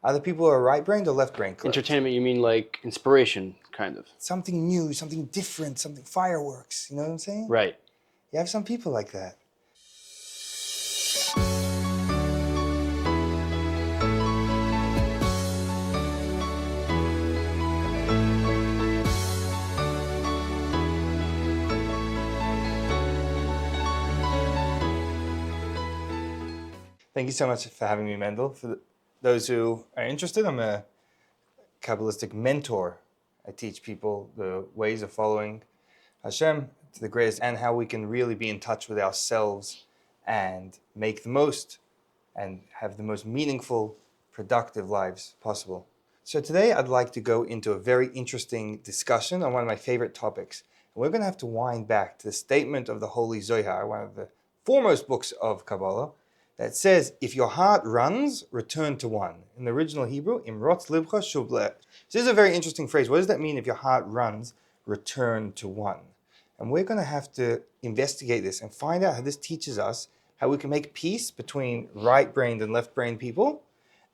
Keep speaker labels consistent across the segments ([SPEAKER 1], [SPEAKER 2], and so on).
[SPEAKER 1] Other people are right-brained or left-brained.
[SPEAKER 2] Entertainment, you mean like inspiration, kind of.
[SPEAKER 1] Something new, something different, something fireworks. You know what I'm saying?
[SPEAKER 2] Right.
[SPEAKER 1] You have some people like that. Thank you so much for having me, Mendel. For those who are interested, I'm a Kabbalistic mentor. I teach people the ways of following Hashem to the greatest and how we can really be in touch with ourselves and make the most and have the most meaningful, productive lives possible. So today I'd like to go into a very interesting discussion on one of my favorite topics. And we're going to have to wind back to the statement of the Holy Zohar, one of the foremost books of Kabbalah, that says, if your heart runs, return to one. In the original Hebrew, imrotz libcha shuv leh. So this is a very interesting phrase. What does that mean, if your heart runs, return to one? And we're going to have to investigate this and find out how this teaches us how we can make peace between right-brained and left-brained people,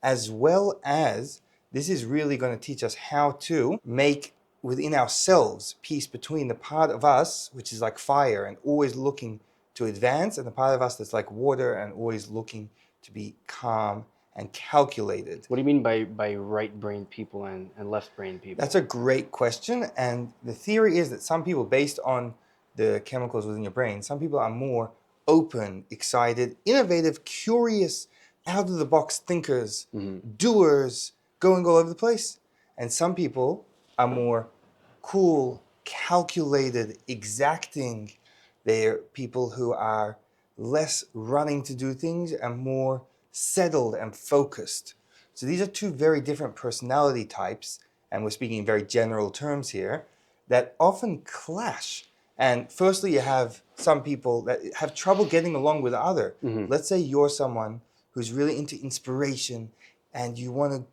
[SPEAKER 1] as well as this is really going to teach us how to make within ourselves peace between the part of us, which is like fire and always looking to advance, and the part of us that's like water and always looking to be calm and calculated.
[SPEAKER 2] What do you mean by right-brained people and left-brained people?
[SPEAKER 1] That's a great question, and the theory is that some people, based on the chemicals within your brain, some people are more open, excited, innovative, curious, out-of-the-box thinkers, doers, going all over the place. And some people are more cool, calculated, exacting. They're people who are less running to do things and more settled and focused. So these are two very different personality types, and we're speaking in very general terms here, that often clash. And firstly, you have some people that have trouble getting along with other. Let's say you're someone who's really into inspiration and you want to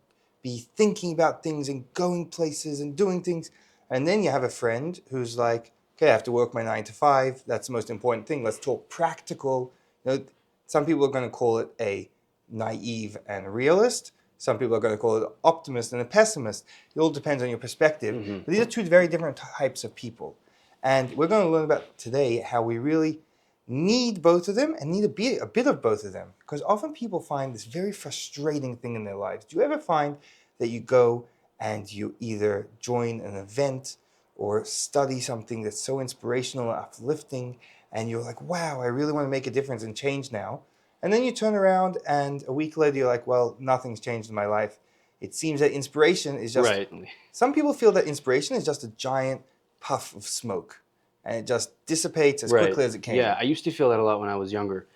[SPEAKER 1] be thinking about things and going places and doing things. And then you have a friend who's like, okay, I have to work my 9 to 5. That's the most important thing. Let's talk practical. You know, some people are going to call it a naive and realist. Some people are going to call it an optimist and a pessimist. It all depends on your perspective. But these are two very different types of people. And we're going to learn about today how we really need both of them and need a bit of both of them. Because often people find this very frustrating thing in their lives. Do you ever find that you go and you either join an event or study something that's so inspirational and uplifting, and you're like, wow, I really want to make a difference and change now. And then you turn around and a week later you're like, well, nothing's changed in my life. It seems that inspiration is just...
[SPEAKER 2] Right.
[SPEAKER 1] Some people feel that inspiration is just a giant puff of smoke, and it just dissipates as quickly as it came.
[SPEAKER 2] Yeah, I used to feel that a lot when I was younger,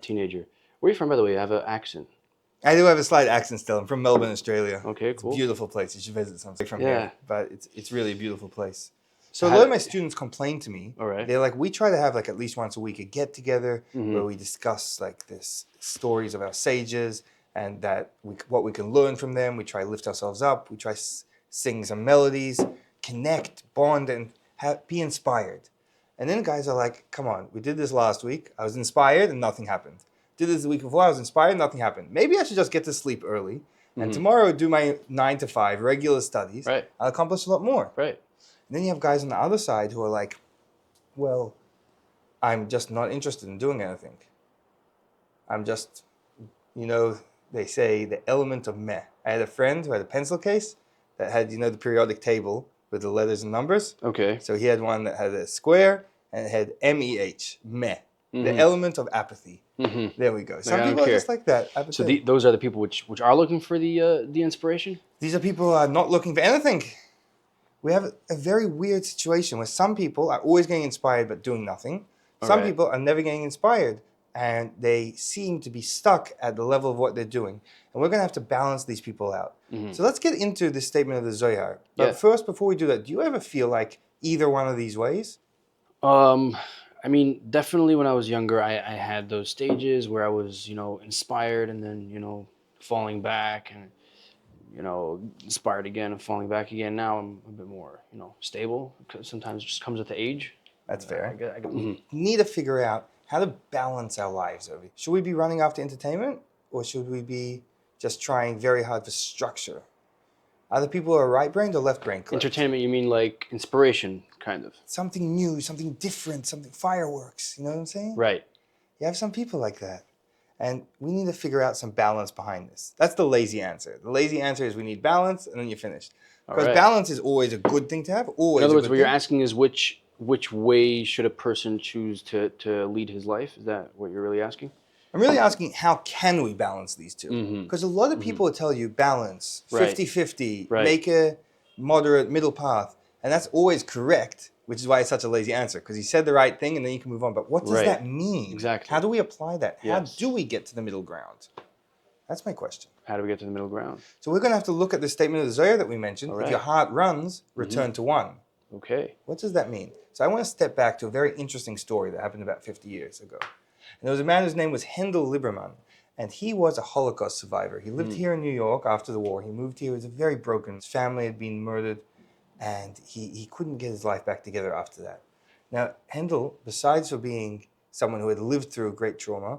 [SPEAKER 2] teenager. Where are you from, by the way? You have an accent.
[SPEAKER 1] I do have a slight accent still. I'm from Melbourne, Australia.
[SPEAKER 2] Okay, cool.
[SPEAKER 1] It's a beautiful place. You should visit sometime from here. But it's really a beautiful place.
[SPEAKER 2] So
[SPEAKER 1] a lot of my students complain to me.
[SPEAKER 2] All right.
[SPEAKER 1] They're like, we try to have like at least once a week a get together where we discuss like this stories of our sages and that what we can learn from them. We try to lift ourselves up. We try sing some melodies, connect, bond, and be inspired. And then guys are like, come on, we did this last week. I was inspired and nothing happened. Did this the week before, I was inspired, nothing happened. Maybe I should just get to sleep early and tomorrow do my 9 to 5 regular studies.
[SPEAKER 2] Right.
[SPEAKER 1] I'll accomplish a lot more.
[SPEAKER 2] Right.
[SPEAKER 1] And then you have guys on the other side who are like, well, I'm just not interested in doing anything. I'm just, they say the element of meh. I had a friend who had a pencil case that had, the periodic table with the letters and numbers. Okay. So he had one that had a square and it had MEH, meh. The element of apathy. There we go. Some people are just like that.
[SPEAKER 2] So those are the people which are looking for the inspiration?
[SPEAKER 1] These are people who are not looking for anything. We have a very weird situation where some people are always getting inspired but doing nothing. Some people are never getting inspired and they seem to be stuck at the level of what they're doing. And we're going to have to balance these people out. So let's get into this statement of the Zohar. But first, before we do that, do you ever feel like either one of these ways?
[SPEAKER 2] I mean, definitely when I was younger, I had those stages where I was, inspired and then, falling back and, inspired again and falling back again. Now I'm a bit more, stable. Sometimes it just comes with the age.
[SPEAKER 1] That's fair. We need to figure out how to balance our lives. Should we be running after entertainment or should we be just trying very hard for structure. Other people are right-brained or left-brained.
[SPEAKER 2] Entertainment, you mean like inspiration, kind of?
[SPEAKER 1] Something new, something different, something fireworks. You know what I'm saying?
[SPEAKER 2] Right.
[SPEAKER 1] You have some people like that. And we need to figure out some balance behind this. That's the lazy answer. The lazy answer is we need balance, and then you're finished. Because balance is always a good thing to have. Always.
[SPEAKER 2] In other words, what you're asking is which way should a person choose to lead his life? Is that what you're really asking?
[SPEAKER 1] I'm really asking, how can we balance these two? Because a lot of people will tell you balance, 50-50, make a moderate middle path. And that's always correct, which is why it's such a lazy answer. Because he said the right thing and then you can move on. But what does that mean?
[SPEAKER 2] Exactly.
[SPEAKER 1] How do we apply that? How do we get to the middle ground? That's my question.
[SPEAKER 2] How do we get to the middle ground?
[SPEAKER 1] So we're going to have to look at the statement of the Zohar that we mentioned. If your heart runs, return to one.
[SPEAKER 2] Okay.
[SPEAKER 1] What does that mean? So I want to step back to a very interesting story that happened about 50 years ago. And there was a man whose name was Mendel Lieberman. And he was a Holocaust survivor. He lived here in New York after the war. He moved here. He was very broken. His family had been murdered. And he couldn't get his life back together after that. Now, Mendel, besides for being someone who had lived through great trauma,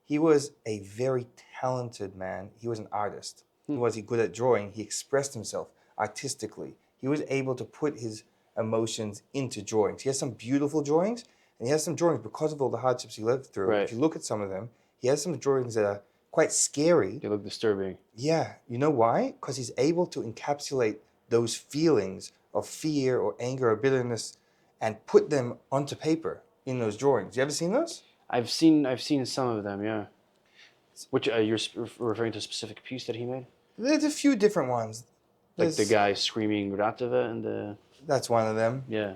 [SPEAKER 1] he was a very talented man. He was an artist. Was he good at drawing? He expressed himself artistically. He was able to put his emotions into drawings. He has some beautiful drawings, and he has some drawings because of all the hardships he lived through. If you look at some of them, he has some drawings that are quite scary.
[SPEAKER 2] They look disturbing.
[SPEAKER 1] Yeah. You know why? Because he's able to encapsulate those feelings of fear or anger or bitterness and put them onto paper in those drawings. You ever seen those? I've
[SPEAKER 2] seen some of them, yeah. Which you're referring to a specific piece that he made?
[SPEAKER 1] There's a few different ones.
[SPEAKER 2] Like the guy screaming Ratava and the...
[SPEAKER 1] That's one of them.
[SPEAKER 2] Yeah.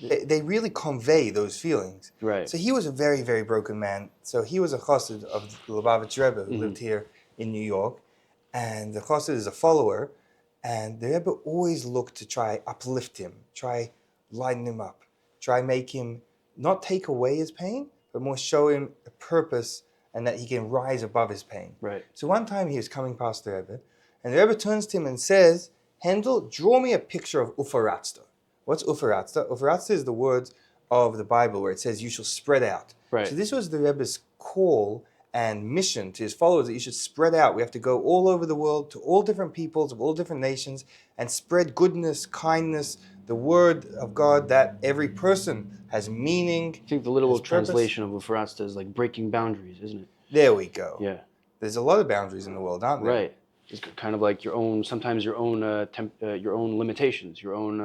[SPEAKER 1] They really convey those feelings.
[SPEAKER 2] Right.
[SPEAKER 1] So he was a very, very broken man. So he was a chassid of the Lubavitch Rebbe who lived here in New York. And the chassid is a follower. And the Rebbe always looked to try uplift him, try lighten him up, try make him not take away his pain, but more show him a purpose and that he can rise above his pain.
[SPEAKER 2] Right.
[SPEAKER 1] So one time he was coming past the Rebbe, and the Rebbe turns to him and says, Mendel, draw me a picture of Ufaratzta. What's Ufaratzta? Ufaratzta is the words of the Bible where it says you shall spread out.
[SPEAKER 2] Right.
[SPEAKER 1] So this was the Rebbe's call and mission to his followers, that you should spread out. We have to go all over the world to all different peoples of all different nations and spread goodness, kindness, the word of God, that every person has meaning.
[SPEAKER 2] I think the literal translation of Ufaratsta is like breaking boundaries, isn't it?
[SPEAKER 1] There we go.
[SPEAKER 2] Yeah.
[SPEAKER 1] There's a lot of boundaries in the world, aren't there?
[SPEAKER 2] Right. It's kind of like your own limitations, your own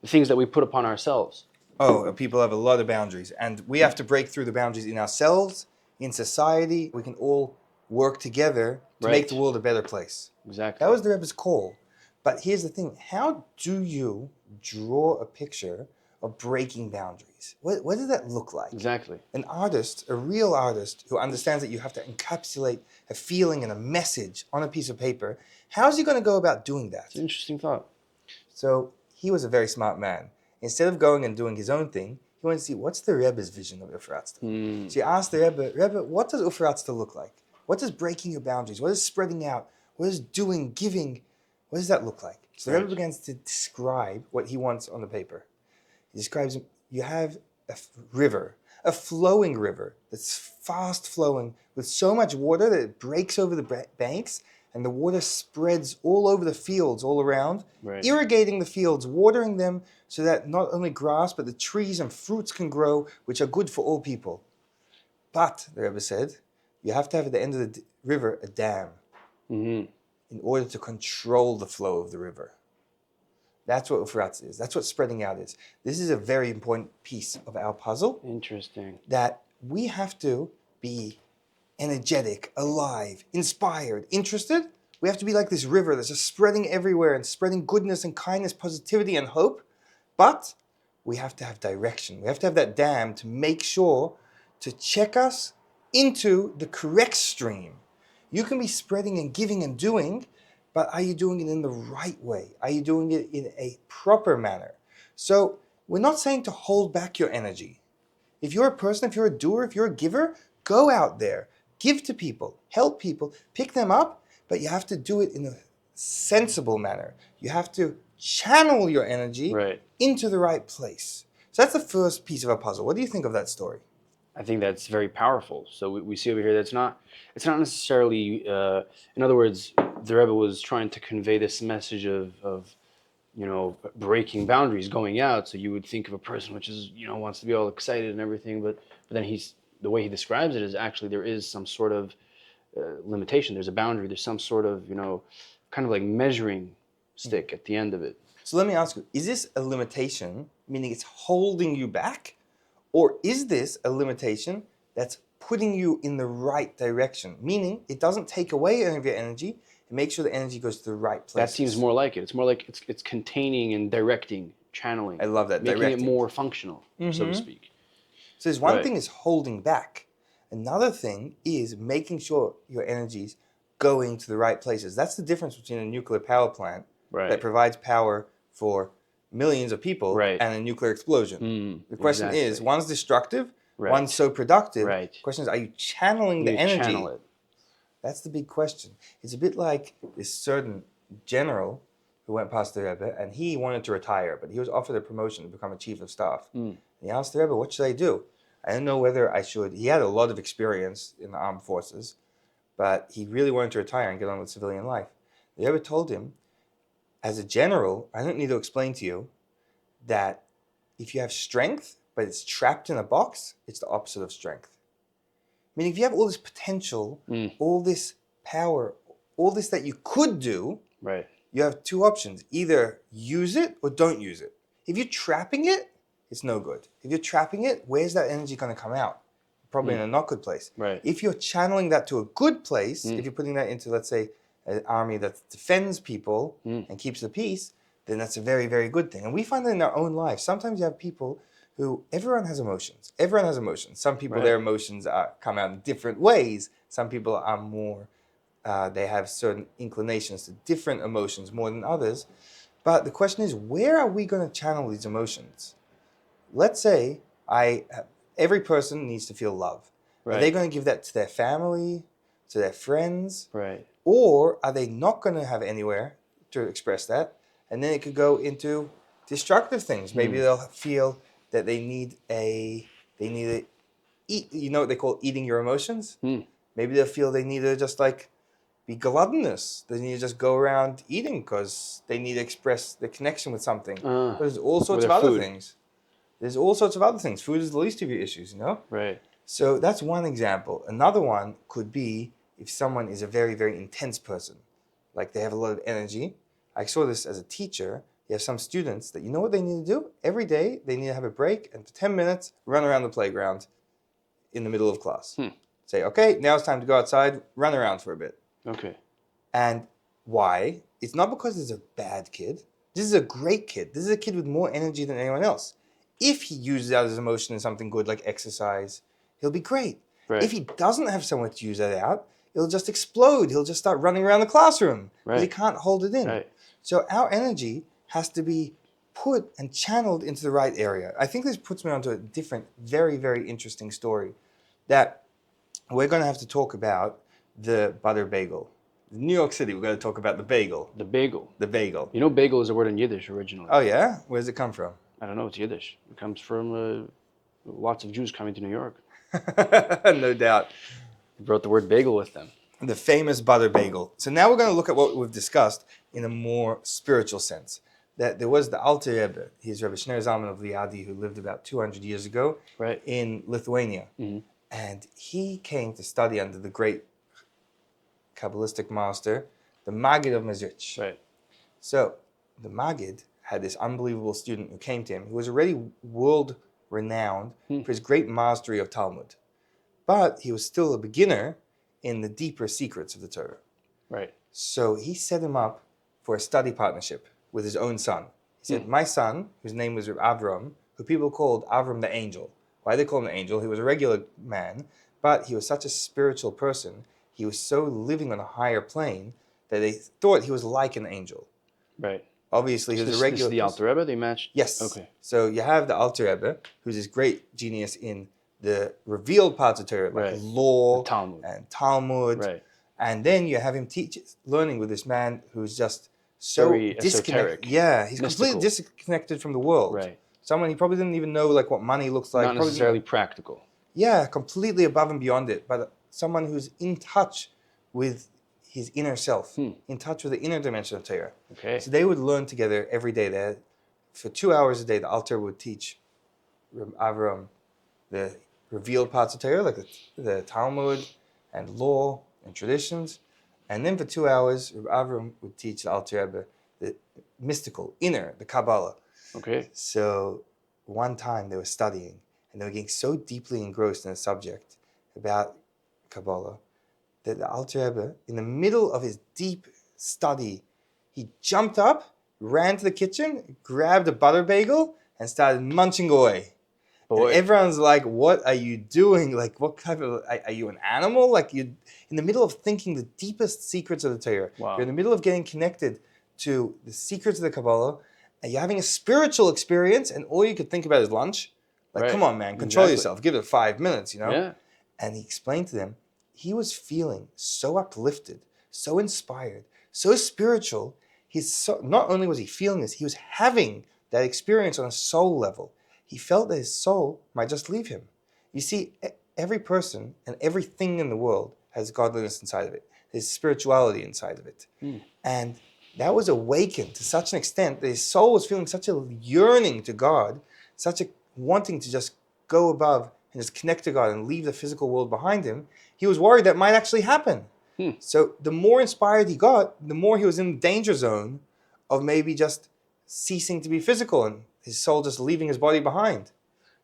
[SPEAKER 2] the things that we put upon ourselves.
[SPEAKER 1] Oh, people have a lot of boundaries, and we have to break through the boundaries in ourselves, in society. We can all work together to make the world a better place.
[SPEAKER 2] Exactly.
[SPEAKER 1] That was the Rebbe's call. But here's the thing. How do you draw a picture of breaking boundaries? What does that look like?
[SPEAKER 2] Exactly.
[SPEAKER 1] An artist, a real artist, who understands that you have to encapsulate a feeling and a message on a piece of paper, how is he going to go about doing that?
[SPEAKER 2] It's an interesting thought.
[SPEAKER 1] So he was a very smart man. Instead of going and doing his own thing, he wanted to see, what's the Rebbe's vision of Ufaratzta? So he asked the Rebbe, what does Ufaratzta look like? What does breaking your boundaries? What is spreading out? What is doing, giving? What does that look like? So the Rebbe begins to describe what he wants on the paper. He describes, you have a river, a flowing river that's fast flowing with so much water that it breaks over the banks and the water spreads all over the fields all around, irrigating the fields, watering them so that not only grass, but the trees and fruits can grow, which are good for all people. But, the Rebbe said, you have to have at the end of the river a dam in order to control the flow of the river. That's what Ufaratzta is. That's what spreading out is. This is a very important piece of our puzzle.
[SPEAKER 2] Interesting.
[SPEAKER 1] That we have to be energetic, alive, inspired, interested. We have to be like this river that's just spreading everywhere and spreading goodness and kindness, positivity and hope. But we have to have direction. We have to have that dam to make sure to check us into the correct stream. You can be spreading and giving and doing, but are you doing it in the right way? Are you doing it in a proper manner? So we're not saying to hold back your energy. If you're a person, if you're a doer, if you're a giver, go out there, give to people, help people, pick them up, but you have to do it in a sensible manner. You have to channel your energy into the right place. So that's the first piece of a puzzle. What do you think of that story?
[SPEAKER 2] I think that's very powerful. So we see over here that it's not necessarily, in other words, the Rebbe was trying to convey this message of breaking boundaries, going out. So you would think of a person which is, wants to be all excited and everything, but then the way he describes it is actually there is some sort of limitation. There's a boundary. There's some sort of, kind of like measuring stick at the end of it.
[SPEAKER 1] So let me ask you, is this a limitation, meaning it's holding you back? Or is this a limitation that's putting you in the right direction? Meaning it doesn't take away any of your energy, it makes sure the energy goes to the right place.
[SPEAKER 2] That seems more like it. It's more like it's containing and directing, channeling.
[SPEAKER 1] I love that,
[SPEAKER 2] making
[SPEAKER 1] directing.
[SPEAKER 2] it more functional, so to speak.
[SPEAKER 1] So there's one thing is holding back. Another thing is making sure your energy's going to the right places. That's the difference between a nuclear power plant that provides power for millions of people and a nuclear explosion. The question is, one's destructive, one's so productive. The question is, are you channeling the energy?
[SPEAKER 2] Channel it.
[SPEAKER 1] That's the big question. It's a bit like this certain general who went past the Rebbe, and he wanted to retire, but he was offered a promotion to become a chief of staff. And he asked the Rebbe, what should I do? I didn't know whether I should. He had a lot of experience in the armed forces, but he really wanted to retire and get on with civilian life. The Rebbe told him, as a general, I don't need to explain to you that if you have strength, but it's trapped in a box, it's the opposite of strength. Meaning if you have all this potential, all this power, all this that you could do, you have two options. Either use it or don't use it. If you're trapping it, it's no good. If you're trapping it, where's that energy going to come out? Probably in a not good place. If you're channeling that to a good place, if you're putting that into, let's say, an army that defends people and keeps the peace, then that's a very, very good thing. And we find that in our own life. Sometimes you have people who, everyone has emotions. Everyone has emotions. Some people, their emotions come out in different ways. Some people are more, they have certain inclinations to different emotions more than others. But the question is, where are we going to channel these emotions? Let's say every person needs to feel love. Are they going to give that to their family, to their friends? Or are they not going to have anywhere to express that? And then it could go into destructive things. Maybe they'll feel that they need to eat. You know what they call eating your emotions? Maybe they'll feel they need to just like be gluttonous. They need to just go around eating because they need to express the connection with something. But there's all sorts of other things. There's all sorts of other things. Food is the least of your issues, So that's one example. Another one could be if someone is a very, very intense person, like they have a lot of energy. I saw this as a teacher. You have some students that you know what they need to do? Every day they need to have a break and for 10 minutes run around the playground in the middle of class. Say, okay, now it's time to go outside, run around for a bit. And why? It's not because this is a bad kid. This is a great kid. This is a kid with more energy than anyone else. If he uses out his emotion in something good like exercise, he'll be great. If he doesn't have somewhere to use that out, it'll just explode. He'll just start running around the classroom. He can't hold it in. So our energy has to be put and channeled into the right area. I think this puts me onto a different, very, very interesting story that we're going to have to talk about the butter bagel. New York City, we're going to talk about the bagel.
[SPEAKER 2] The bagel.
[SPEAKER 1] The bagel.
[SPEAKER 2] You know bagel is a word in Yiddish originally.
[SPEAKER 1] Oh, yeah? Where does it come from?
[SPEAKER 2] I don't know. It's Yiddish. It comes from lots of Jews coming to New York.
[SPEAKER 1] No doubt.
[SPEAKER 2] They brought the word bagel with them.
[SPEAKER 1] The famous butter bagel. So now we're going to look at what we've discussed in a more spiritual sense. That there was the Alter Rebbe, he's Rabbi Shner Zalman of Liadi, who lived about 200 years ago in Lithuania. And he came to study under the great Kabbalistic master, the Maggid of Mezrich. So the Maggid had this unbelievable student who came to him, who was already world-renowned for his great mastery of Talmud. But he was still a beginner in the deeper secrets of the Torah. So he set him up for a study partnership with his own son. He said, my son, whose name was Avram, who people called Avram the angel. Why they call him the angel? He was a regular man, but he was such a spiritual person. He was so living on a higher plane that they thought he was like an angel. Obviously, he was a regular.
[SPEAKER 2] This is the Alter Rebbe? They matched?
[SPEAKER 1] Yes.
[SPEAKER 2] Okay.
[SPEAKER 1] So you have the Alter Rebbe, who's this great genius in the revealed parts of Torah, like law and Talmud. And then you have him learning with this man who's just so
[SPEAKER 2] very
[SPEAKER 1] disconnected.
[SPEAKER 2] Esoteric,
[SPEAKER 1] He's
[SPEAKER 2] mystical.
[SPEAKER 1] completely disconnected from the world. Someone he probably didn't even know like what money looks like.
[SPEAKER 2] Not necessarily practical.
[SPEAKER 1] Yeah, completely above and beyond it, but someone who's in touch with his inner self, in touch with the inner dimension of Torah.
[SPEAKER 2] Okay.
[SPEAKER 1] So they would learn together every day. There, for 2 hours a day, the Alter would teach Avram the revealed parts of Torah, like the Talmud and law and traditions. And then for 2 hours, Avram would teach the Alter Rebbe the mystical, inner, the Kabbalah.
[SPEAKER 2] Okay.
[SPEAKER 1] So one time they were studying, and they were getting so deeply engrossed in a subject about Kabbalah that the Alter Rebbe, in the middle of his deep study, he jumped up, ran to the kitchen, grabbed a butter bagel, and started munching away.
[SPEAKER 2] Boy.
[SPEAKER 1] And everyone's like, what are you doing? Like, what kind of, are you an animal? Like, you're in the middle of thinking the deepest secrets of the Torah.
[SPEAKER 2] Wow.
[SPEAKER 1] You're in the middle of getting connected to the secrets of the Kabbalah, and you're having a spiritual experience, and all you could think about is lunch. Like,
[SPEAKER 2] Right.
[SPEAKER 1] come on, man, control
[SPEAKER 2] Exactly.
[SPEAKER 1] yourself. Give it 5 minutes, you know?
[SPEAKER 2] Yeah.
[SPEAKER 1] And he explained to them, he was feeling so uplifted, so inspired, so spiritual. Not only was he feeling this, he was having that experience on a soul level. He felt that his soul might just leave him. You see, every person and everything in the world has godliness inside of it. There's spirituality inside of it. And that was awakened to such an extent that his soul was feeling such a yearning to God, such a wanting to just go above and just connect to God and leave the physical world behind him. He was worried that might actually happen. So the more inspired he got, the more he was in the danger zone of maybe just ceasing to be physical and his soul just leaving his body behind.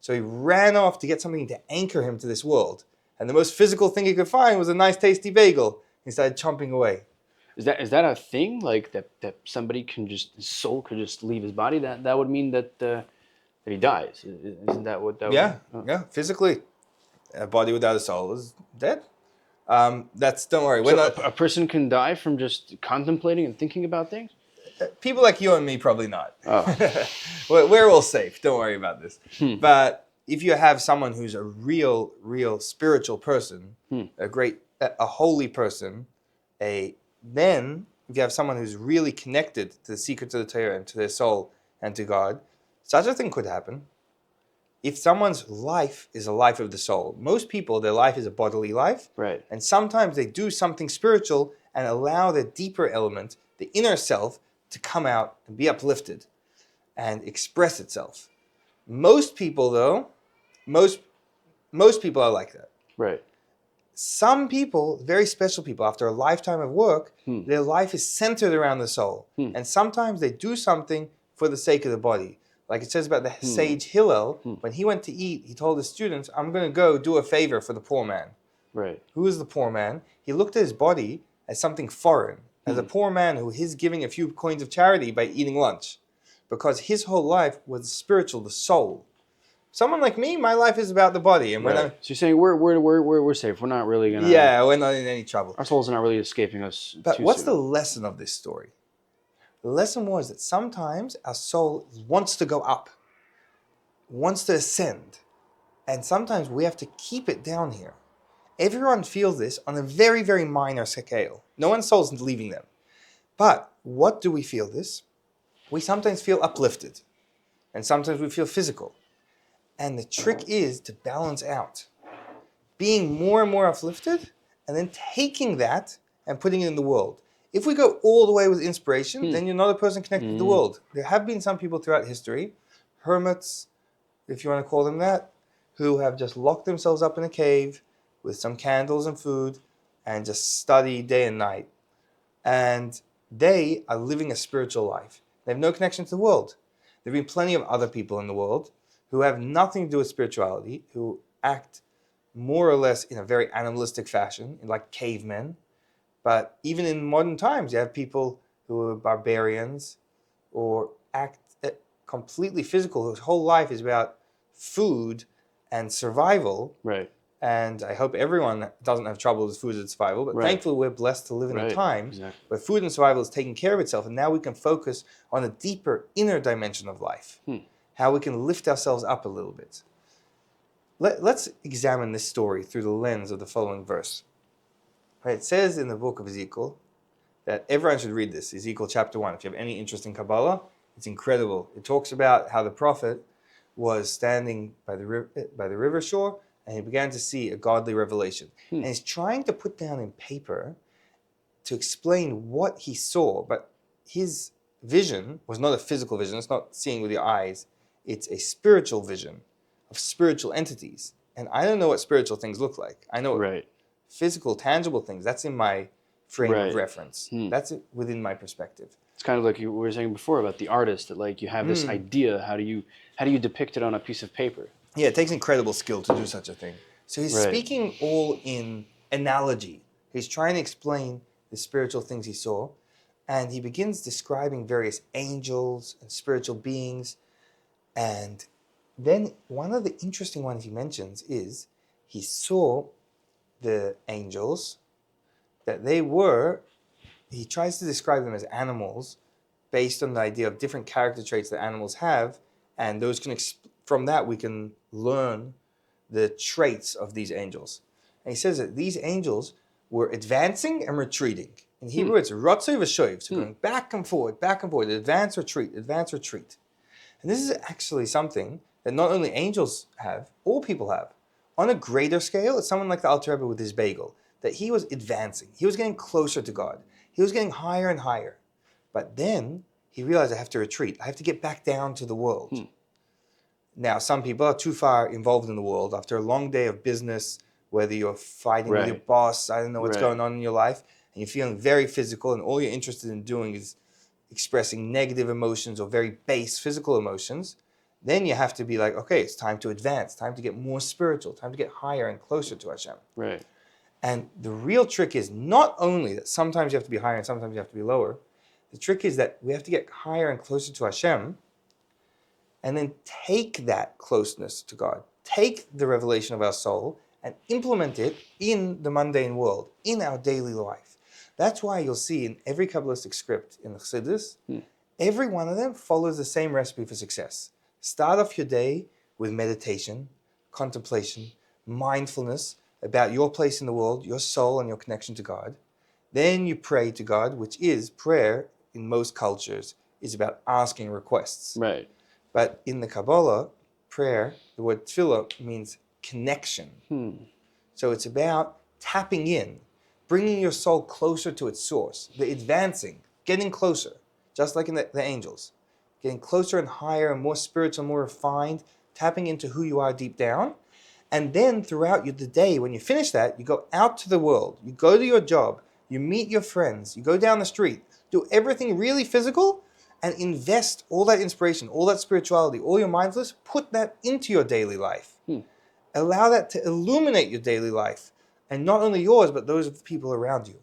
[SPEAKER 1] So he ran off to get something to anchor him to this world. And the most physical thing he could find was a nice tasty bagel. He started chomping away.
[SPEAKER 2] Is that a thing? Like that somebody can just, his soul could just leave his body? That would mean that he dies. Isn't that what that
[SPEAKER 1] Yeah,
[SPEAKER 2] would mean?
[SPEAKER 1] yeah, physically. A body without a soul is dead. Don't worry. We're
[SPEAKER 2] So
[SPEAKER 1] not,
[SPEAKER 2] a person can die from just contemplating and thinking about things?
[SPEAKER 1] people like you and me, probably not.
[SPEAKER 2] Oh.
[SPEAKER 1] We're all safe. Don't worry about this. But if you have someone who's a real spiritual person, a holy person, then if you have someone who's really connected to the secrets of the Torah and to their soul and to God, such a thing could happen. If someone's life is a life of the soul, most people, their life is a bodily life.
[SPEAKER 2] Right.
[SPEAKER 1] And sometimes they do something spiritual and allow the deeper element, the inner self, to come out and be uplifted and express itself. Most people, though, most people are like that.
[SPEAKER 2] Right.
[SPEAKER 1] Some people, very special people, after a lifetime of work, their life is centered around the soul. And sometimes they do something for the sake of the body. Like it says about the sage Hillel, when he went to eat, he told his students, I'm going to go do a favor for the poor man.
[SPEAKER 2] Right.
[SPEAKER 1] Who is the poor man? He looked at his body as something foreign, as a poor man who is giving a few coins of charity by eating lunch. Because his whole life was spiritual, the soul. Someone like me, my life is about the body. And when
[SPEAKER 2] Right. So you're saying we're safe. We're not really gonna.
[SPEAKER 1] yeah, we're not in any trouble.
[SPEAKER 2] Our souls are not really escaping us.
[SPEAKER 1] But
[SPEAKER 2] too
[SPEAKER 1] what's
[SPEAKER 2] soon.
[SPEAKER 1] the lesson of this story? The lesson was that sometimes our soul wants to go up, wants to ascend, and sometimes we have to keep it down here. Everyone feels this on a very, very minor scale. No one's soul is leaving them. But what do we feel this? We sometimes feel uplifted, and sometimes we feel physical. And the trick is to balance out. Being more and more uplifted, and then taking that and putting it in the world. If we go all the way with inspiration, then you're not a person connected to the world. There have been some people throughout history, hermits, if you want to call them that, who have just locked themselves up in a cave with some candles and food and just study day and night. And they are living a spiritual life. They have no connection to the world. There have been plenty of other people in the world who have nothing to do with spirituality, who act more or less in a very animalistic fashion, like cavemen. But even in modern times, you have people who are barbarians or act completely physical, whose whole life is about food and survival.
[SPEAKER 2] Right.
[SPEAKER 1] And I hope everyone doesn't have trouble with food and survival, but thankfully we're blessed to live in a time where food and survival is taking care of itself, and now we can focus on a deeper inner dimension of life, how we can lift ourselves up a little bit. Let's examine this story through the lens of the following verse. It says in the book of Ezekiel that everyone should read this, Ezekiel chapter 1. If you have any interest in Kabbalah, it's incredible. It talks about how the prophet was standing by the river shore, and he began to see a godly revelation. And he's trying to put down in paper to explain what he saw, but his vision was not a physical vision. It's not seeing with your eyes. It's a spiritual vision of spiritual entities. And I don't know what spiritual things look like. I know
[SPEAKER 2] Right.
[SPEAKER 1] physical, tangible things. That's in my frame
[SPEAKER 2] Right.
[SPEAKER 1] of reference. That's it within my perspective.
[SPEAKER 2] It's kind of like you were saying before about the artist, that like you have this idea. How do you depict it on a piece of paper?
[SPEAKER 1] Yeah, it takes incredible skill to do such a thing. So he's
[SPEAKER 2] Right.
[SPEAKER 1] speaking all in analogy. He's trying to explain the spiritual things he saw. And he begins describing various angels and spiritual beings. And then one of the interesting ones he mentions is he saw the angels, that he tries to describe them as animals based on the idea of different character traits that animals have. And those from that we can learn the traits of these angels. And he says that these angels were advancing and retreating. In Hebrew, it's ratzoi v'shoiv, so going back and forward, advance, retreat, advance, retreat. And this is actually something that not only angels have, all people have. On a greater scale, it's someone like the Alter Rebbe with his bagel, that he was advancing. He was getting closer to God. He was getting higher and higher. But then he realized, I have to retreat. I have to get back down to the world. Now, some people are too far involved in the world after a long day of business, whether you're fighting with your boss, I don't know what's going on in your life, and you're feeling very physical, and all you're interested in doing is expressing negative emotions or very base physical emotions, then you have to be like, okay, it's time to advance, time to get more spiritual, time to get higher and closer to Hashem.
[SPEAKER 2] Right.
[SPEAKER 1] And the real trick is not only that sometimes you have to be higher and sometimes you have to be lower. The trick is that we have to get higher and closer to Hashem, and then take that closeness to God, take the revelation of our soul, and implement it in the mundane world, in our daily life. That's why you'll see in every Kabbalistic script in the Chassidus, every one of them follows the same recipe for success. Start off your day with meditation, contemplation, mindfulness about your place in the world, your soul and your connection to God. Then you pray to God, which is prayer in most cultures, is about asking requests.
[SPEAKER 2] Right.
[SPEAKER 1] But in the Kabbalah, prayer, the word tefillah means connection. So it's about tapping in, bringing your soul closer to its source, the advancing, getting closer, just like in the angels, getting closer and higher and more spiritual, more refined, tapping into who you are deep down. And then throughout the day, when you finish that, you go out to the world, you go to your job, you meet your friends, you go down the street, do everything really physical, and invest all that inspiration, all that spirituality, all your mindfulness, put that into your daily life. Allow that to illuminate your daily life, and not only yours, but those of the people around you.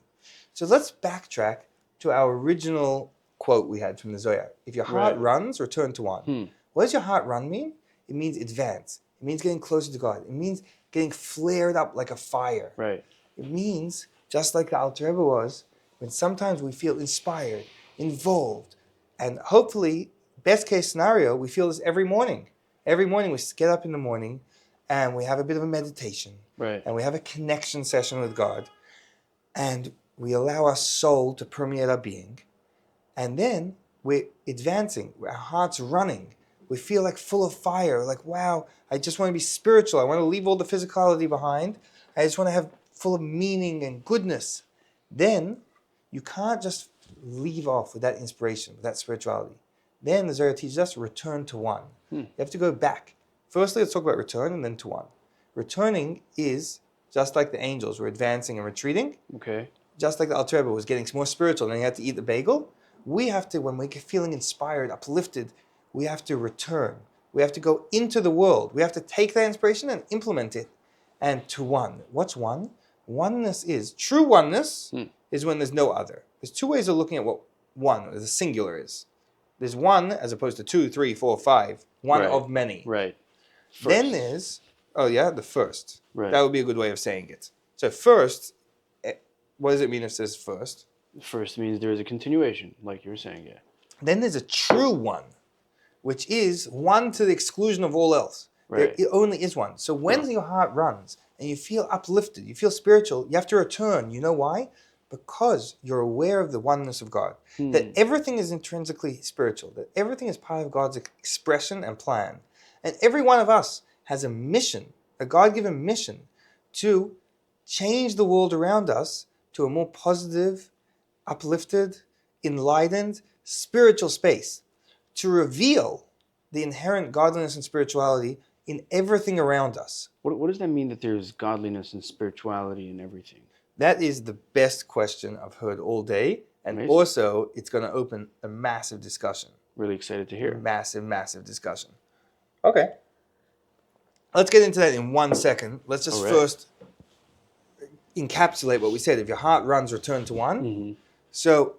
[SPEAKER 1] So let's backtrack to our original quote we had from the Zohar. If your heart runs, return to one. What does your heart run mean? It means advance. It means getting closer to God. It means getting flared up like a fire.
[SPEAKER 2] Right.
[SPEAKER 1] It means, just like the Alter Rebbe was, when sometimes we feel inspired, involved, and hopefully, best case scenario, we feel this every morning. Every morning we get up in the morning and we have a bit of a meditation.
[SPEAKER 2] Right.
[SPEAKER 1] And we have a connection session with God. And we allow our soul to permeate our being. And then we're advancing. Our heart's running. We feel like full of fire. Like, wow, I just want to be spiritual. I want to leave all the physicality behind. I just want to have full of meaning and goodness. Then you can't just leave off with that inspiration, with that spirituality. Then the Zohar teaches us return to one. You have to go back. Firstly, let's talk about return and then to one. Returning is just like the angels were advancing and retreating.
[SPEAKER 2] Okay.
[SPEAKER 1] Just like the Alter Rebbe was getting more spiritual and he had to eat the bagel. We have to, when we're feeling inspired, uplifted, we have to return. We have to go into the world. We have to take that inspiration and implement it. And to one. What's one? Oneness is, true oneness is when there's no other. There's two ways of looking at what one, the singular is. There's one as opposed to 2, 3, 4, 5. One of many.
[SPEAKER 2] Right. First.
[SPEAKER 1] Then there's, the first.
[SPEAKER 2] Right.
[SPEAKER 1] That would be a good way of saying it. So first, what does it mean if it says first?
[SPEAKER 2] First means there is a continuation, like you were saying, yeah.
[SPEAKER 1] Then there's a true one, which is one to the exclusion of all else.
[SPEAKER 2] Right.
[SPEAKER 1] There only is one. So when your heart runs and you feel uplifted, you feel spiritual, you have to return. You know why? Because you're aware of the oneness of God. That everything is intrinsically spiritual. That everything is part of God's expression and plan. And every one of us has a mission, a God-given mission to change the world around us to a more positive, uplifted, enlightened, spiritual space, to reveal the inherent godliness and spirituality in everything around us.
[SPEAKER 2] What does that mean that there's godliness and spirituality in everything?
[SPEAKER 1] That is the best question I've heard all day. And
[SPEAKER 2] Amazing.
[SPEAKER 1] also, it's going to open a massive discussion.
[SPEAKER 2] Really excited to hear.
[SPEAKER 1] Massive, massive discussion. Okay. Let's get into that in 1 second. Let's just first encapsulate what we said. If your heart runs, return to one.
[SPEAKER 2] Mm-hmm.
[SPEAKER 1] So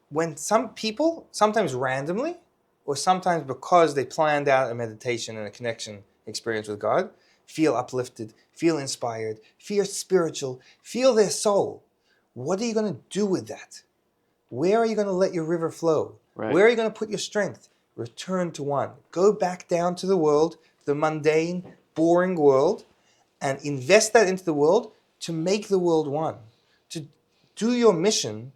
[SPEAKER 1] when some people, sometimes randomly, or sometimes because they planned out a meditation and a connection experience with God, feel uplifted, feel inspired, feel spiritual, feel their soul, what are you going to do with that? Where are you going to let your river flow?
[SPEAKER 2] Right.
[SPEAKER 1] Where are you going to put your strength? Return to one. Go back down to the world, the mundane, boring world, and invest that into the world to make the world one. To do your mission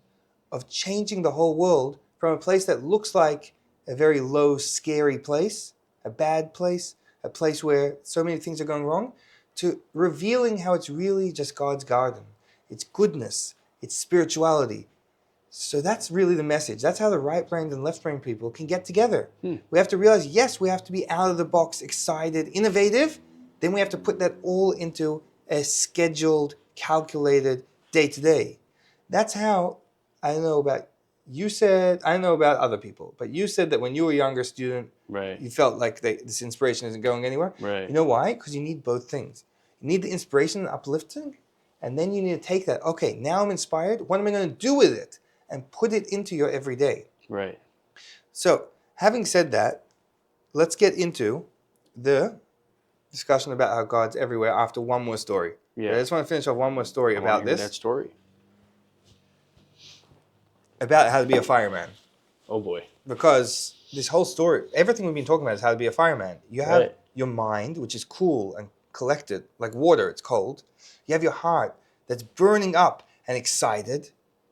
[SPEAKER 1] of changing the whole world from a place that looks like a very low, scary place, a bad place, a place where so many things are going wrong, to revealing how it's really just God's garden. It's goodness, it's spirituality. So that's really the message. That's how the right-brained and left-brained people can get together. We have to realize, yes, we have to be out of the box, excited, innovative. Then we have to put that all into a scheduled, calculated day-to-day. That's how, I don't know about you said, I don't know about other people, but you said that when you were a younger student, you felt like this inspiration isn't going anywhere.
[SPEAKER 2] Right.
[SPEAKER 1] You know why? Because you need both things. You need the inspiration and uplifting, and then you need to take that, okay, now I'm inspired, what am I going to do with it? And put it into your everyday.
[SPEAKER 2] Right.
[SPEAKER 1] So, having said that, let's get into the discussion about how God's everywhere after one more story.
[SPEAKER 2] Yeah.
[SPEAKER 1] I just want to finish off one more story about this.
[SPEAKER 2] That story.
[SPEAKER 1] About how to be a fireman.
[SPEAKER 2] Oh boy.
[SPEAKER 1] Because this whole story, everything we've been talking about is how to be a fireman. You have your mind, which is cool and collected, like water, it's cold. You have your heart that's burning up and excited,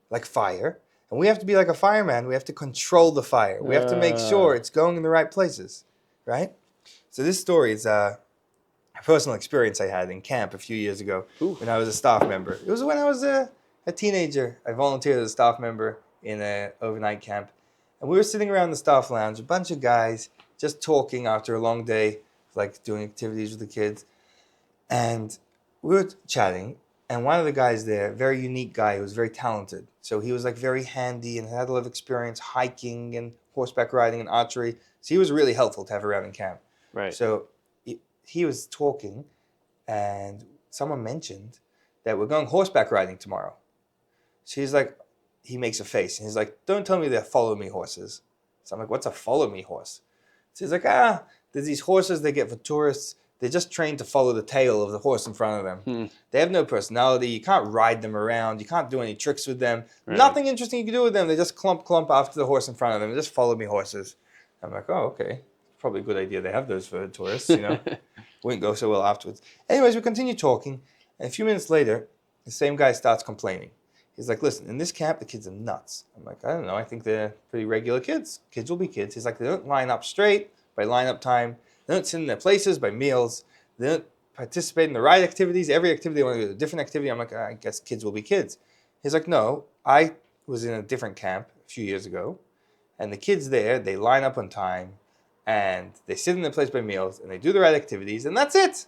[SPEAKER 1] like fire. And we have to be like a fireman. We have to control the fire. We have to make sure it's going in the right places, right? So this story is a personal experience I had in camp a few years ago when I was a staff member. It was when I was a teenager. I volunteered as a staff member in an overnight camp. And we were sitting around the staff lounge, a bunch of guys just talking after a long day, like doing activities with the kids. And we were chatting. And one of the guys there, very unique guy who was very talented. So he was like very handy and had a lot of experience hiking and horseback riding and archery. So he was really helpful to have around in camp.
[SPEAKER 2] Right.
[SPEAKER 1] So he was talking and someone mentioned that we're going horseback riding tomorrow. So he's like, he makes a face and he's like, don't tell me they're follow me horses. So I'm like, what's a follow me horse? So he's like, there's these horses they get for tourists. They're just trained to follow the tail of the horse in front of them. They have no personality. You can't ride them around. You can't do any tricks with them. Right. Nothing interesting you can do with them. They just clump after the horse in front of them. They just follow me horses. I'm like, oh, okay. Probably a good idea they have those for tourists, you know. Wouldn't go so well afterwards. Anyways, we continue talking. And a few minutes later, the same guy starts complaining. He's like, listen, in this camp, the kids are nuts. I'm like, I don't know. I think they're pretty regular kids. Kids will be kids. He's like, they don't line up straight by line-up time. They don't sit in their places by meals. They don't participate in the right activities. Every activity, they want to do a different activity. I'm like, I guess kids will be kids. He's like, no, I was in a different camp a few years ago. And the kids there, they line up on time. And they sit in their place by meals. And they do the right activities. And that's it.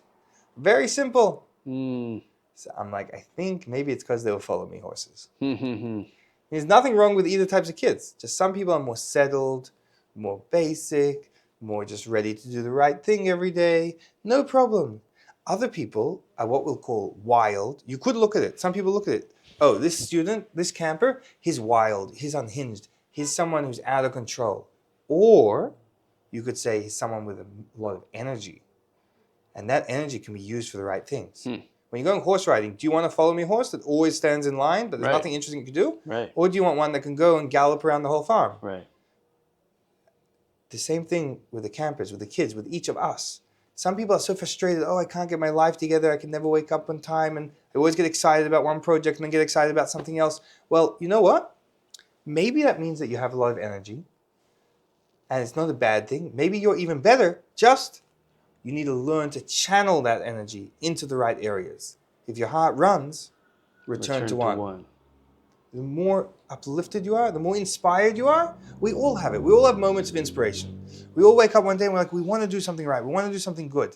[SPEAKER 1] Very simple. So I'm like, I think maybe it's because they will follow me horses. There's nothing wrong with either types of kids. Just some people are more settled, more basic, more just ready to do the right thing every day. No problem. Other people are what we'll call wild. You could look at it. Some people look at it. Oh, this student, this camper, he's wild. He's unhinged. He's someone who's out of control. Or you could say he's someone with a lot of energy. And that energy can be used for the right things. When you're going horse riding, do you want to follow me horse that always stands in line, but there's nothing interesting you can do?
[SPEAKER 2] Right.
[SPEAKER 1] Or do you want one that can go and gallop around the whole farm?
[SPEAKER 2] Right.
[SPEAKER 1] The same thing with the campers, with the kids, with each of us. Some people are so frustrated, I can't get my life together, I can never wake up on time, and I always get excited about one project and then get excited about something else. Well, you know what? Maybe that means that you have a lot of energy, and it's not a bad thing. Maybe you're even better just You need to learn to channel that energy into the right areas. If your heart runs, return to one. The more uplifted you are, the more inspired you are, we all have it. We all have moments of inspiration. We all wake up one day and we're like, we want to do something right. We want to do something good.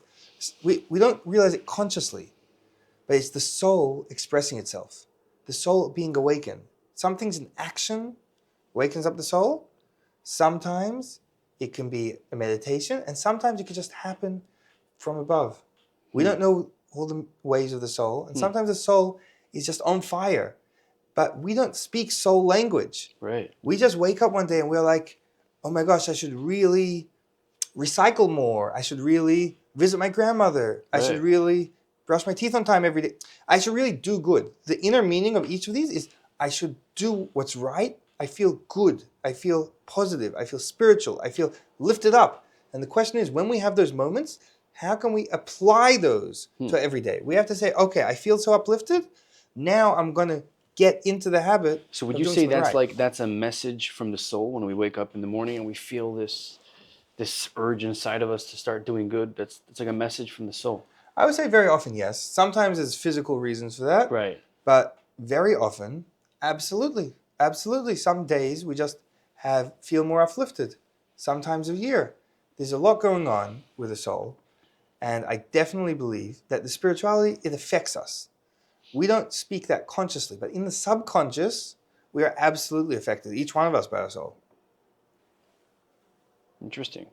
[SPEAKER 1] We don't realize it consciously, but it's the soul expressing itself, the soul being awakened. Something's in action wakens up the soul. Sometimes it can be a meditation, and sometimes it can just happen from above. We don't know all the ways of the soul, and sometimes the soul is just on fire. But we don't speak soul language.
[SPEAKER 2] Right.
[SPEAKER 1] We just wake up one day and we're like, oh my gosh, I should really recycle more. I should really visit my grandmother. I should really brush my teeth on time every day. I should really do good. The inner meaning of each of these is I should do what's right. I feel good. I feel positive. I feel spiritual. I feel lifted up. And the question is, when we have those moments, how can we apply those to every day? We have to say, okay, I feel so uplifted. Now I'm going to get into the habit.
[SPEAKER 2] So would you say that's like that's a message from the soul when we wake up in the morning and we feel this urge inside of us to start doing good? It's like a message from the soul.
[SPEAKER 1] I would say very often yes. Sometimes there's physical reasons for that.
[SPEAKER 2] Right.
[SPEAKER 1] But very often, absolutely. Absolutely. Some days we just feel more uplifted. Sometimes a year. There's a lot going on with the soul. And I definitely believe that the spirituality, it affects us. We don't speak that consciously, but in the subconscious, we are absolutely affected, each one of us, by our soul.
[SPEAKER 2] Interesting.